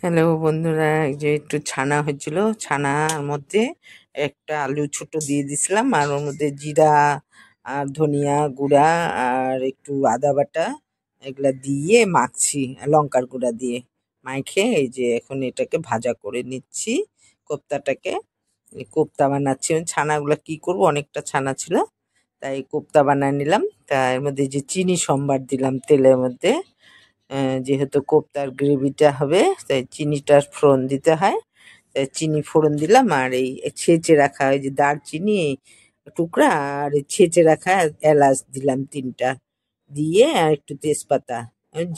Hello বন্ধুরা, এই যে একটু ছানা হয়েছিল, ছানার মধ্যে একটা আলু ছোট দিয়ে দিছিলাম, আর ওর মধ্যে জিরা আর ধনিয়া গুঁড়া আর একটু আদা বাটা এগুলা দিয়ে মাখছি, লঙ্কার গুঁড়া দিয়ে মাখে এই যে এখন এটাকে ভাজা করে নিচ্ছি। কোপ্তাটাকে কোপ্তা বানাচ্ছি। ছানাগুলো কি করব, অনেকটা ছানা ছিল, তাই কোপ্তা বানায় নিলাম। তা এর মধ্যে যে চিনি সম্বার দিলাম তেলের মধ্যে, যেহেতু কোপ্তার গ্রেভিটা হবে তাই চিনিটার ফোড়ন দিতে হয়, তাই চিনি ফোড়ন দিলাম। আর এই ছেঁচে রাখা ওই যে দারচিনি টুকরা আর এই ছেঁচে রাখা এলাচ দিলাম 3টা, দিয়ে আর একটু তেজপাতা।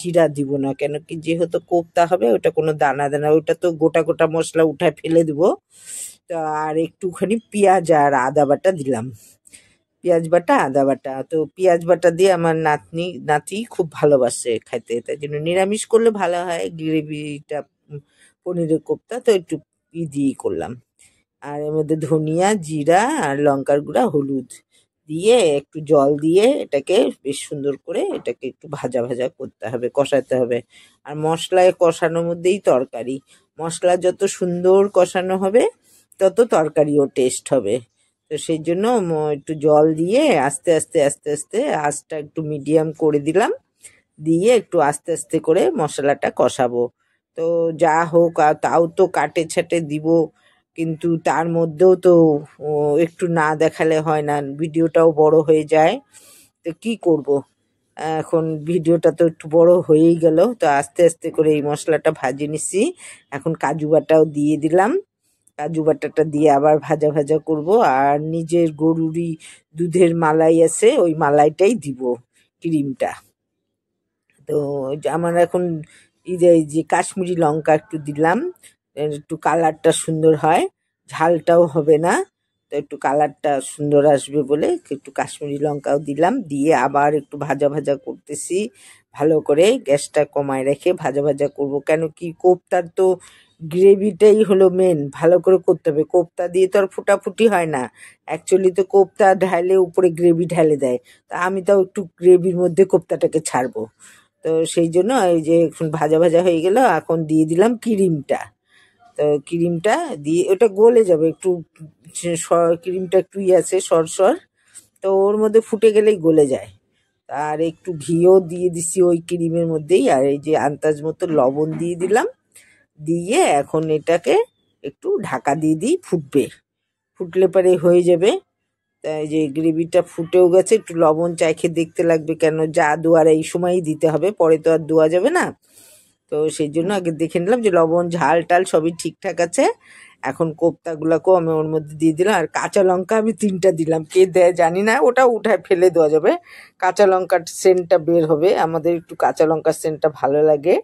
জিরা দিব না, কেন কি যেহেতু কোপ্তা হবে ওটা কোনো দানা দানা, ওটা তো গোটা গোটা মশলা উঠায় ফেলে দিব। তো আর একটুখানি পেঁয়াজ আর আদা বাটা দিলাম, পেঁয়াজ বাটা আদা বাটা। তো পেঁয়াজ বাটা দিয়ে আমার নাতি খুব ভালোবাসে খাইতে, তাই জন্য নিরামিষ করলে ভালো হয় গ্রেভিটা। পনিরের কোপ্তা তো একটু দিয়েই করলাম। আর এর মধ্যে ধনিয়া জিরা আর লঙ্কার গুঁড়া হলুদ দিয়ে একটু জল দিয়ে এটাকে বেশ সুন্দর করে এটাকে একটু ভাজা ভাজা করতে হবে, কষাতে হবে। আর মশলায় কষানোর মধ্যেই তরকারি, মশলা যত সুন্দর কষানো হবে তত তরকারিও টেস্ট হবে। তো সেই জন্য একটু জল দিয়ে আস্তে আস্তে আস্তে আস্তে আঁচটা একটু মিডিয়াম করে দিলাম, দিয়ে একটু আস্তে আস্তে করে মশলাটা কষাবো। তো যা হোক, আর তাও তো কাটে ছাটে দিব, কিন্তু তার মধ্যেও তো ও, একটু না দেখালে হয় না, ভিডিওটাও বড় হয়ে যায়। তো কি করব, এখন ভিডিওটা তো একটু বড় হয়েই গেল। তো আস্তে আস্তে করে এই মশলাটা ভাজে নিছি। এখন কাজু বাটাও দিয়ে দিলাম, কাজু বাটাটা দিয়ে আবার ভাজা ভাজা করব। আর নিজের গরুরই দুধের মালাই আছে, ওই মালাইটাই দিব, ক্রিমটা। তো আমার এখন এই যে কাশ্মীরি লঙ্কা একটু দিলাম, একটু কালারটা সুন্দর হয়, ঝালটাও হবে না, তো একটু কালারটা সুন্দর আসবে বলে একটু কাশ্মীরি লঙ্কাও দিলাম। দিয়ে আবার একটু ভাজা ভাজা করতেছি, ভালো করে গ্যাসটা কমায় রেখে ভাজা ভাজা করব। কেন কি কোপ্তার তো গ্রেভিটাই হলো মেন, ভালো করে করতে হবে। কোপ্তা দিয়ে তো আর ফুটাফুটি হয় না, অ্যাকচুয়ালি তো কোপ্তা ঢালে উপরে গ্রেভি ঢালে দেয়, তা আমি তাও একটু গ্রেভির মধ্যে কোপ্তাটাকে ছাড়বো। তো সেই জন্য এই যে এখন ভাজা ভাজা হয়ে গেল, এখন দিয়ে দিলাম ক্রিমটা। তো ক্রিমটা দিয়ে ওটা গলে যাবে একটু, ক্রিমটা একটু আছে সর, তো ওর মধ্যে ফুটে গেলেই গলে যায়। আর একটু ঘিও দিয়ে দিছি ওই ক্রিমের মধ্যেই, আর এই যে আন্দাজ মতো লবণ দিয়ে দিলাম। দিয়ে এখন এটাকে একটু ঢাকা দিয়ে দিই, ফুটবে, ফুটলে পরে হয়ে যাবে। তাই যে গ্রেভিটা ফুটেও গেছে, একটু লবণ চাইখে দেখতে লাগবে, কেন যা দেওয়ার এই সময়ই দিতে হবে, পরে তো আর দেওয়া যাবে না। তো সেই জন্য আগে দেখে নিলাম যে লবণ ঝাল টাল সবই ঠিকঠাক আছে। এখন কোপ্তাগুলোকেও আমি ওর মধ্যে দিয়ে দিলাম, আর কাঁচা লঙ্কা আমি 3টা দিলাম, কে দেয় জানি না, ওটা উঠায় ফেলে দেওয়া যাবে। কাঁচা লঙ্কার সেন্টটা বের হবে, আমাদের একটু কাঁচা লঙ্কার সেন্টটা ভালো লাগে।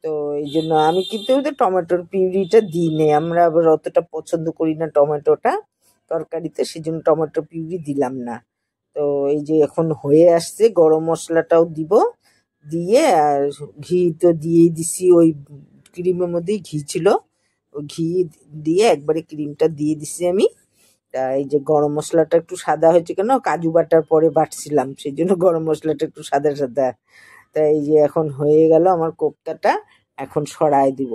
তো এই জন্য আমি কিন্তু ওদের টমেটোর পিউরিটা দিই নে, আমরা আবার অতটা পছন্দ করি না টমেটোটা তরকারিতে, সেই জন্য টমেটো পিউরি দিলাম না। তো এই যে এখন হয়ে আসছে, গরম মশলাটাও দিব, দিয়ে আর ঘি তো দিয়েই দিছি, ওই ক্রিমের মধ্যেই ঘি ছিল, ওই ঘি দিয়ে একবারে ক্রিমটা দিয়ে দিছি আমি। তা এই যে গরম মশলাটা একটু সাদা হয়েছে, কেন কাজু বাটার পরে বাটছিলাম, সেই জন্য গরম মশলাটা একটু সাদা সাদা। তা এই যে এখন হয়ে গেল আমার কোপ্তাটা, এখন সরাই দিব,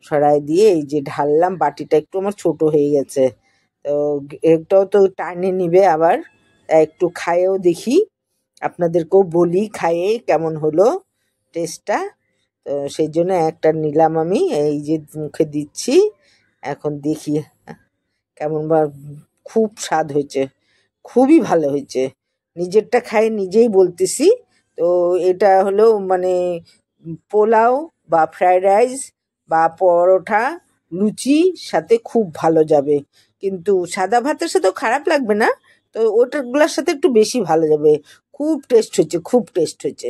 সরাই দিয়ে এই যে ঢাললাম। বাটিটা একটু আমার ছোট হয়ে গেছে, তো এটাও তো টানে নিবে আবার, একটু খায়েও দেখি, আপনাদেরকেও বলি খাইয়ে কেমন হলো টেস্টটা। তো সেই জন্য একটা নিলাম আমি, এই যে মুখে দিচ্ছি, এখন দেখি কেমন বা। খুব স্বাদ হয়েছে, খুবই ভালো হয়েছে, নিজেরটা খাই নিজেই বলতেছি। তো এটা হলো মানে পোলাও বা ফ্রাইড রাইস বা পরোটা লুচি সাথে খুব ভালো যাবে, কিন্তু সাদা ভাতের সাথেও খারাপ লাগবে না, তো ওটাগুলোর সাথে একটু বেশি ভালো যাবে। খুব টেস্ট হয়েছে, খুব টেস্ট হয়েছে।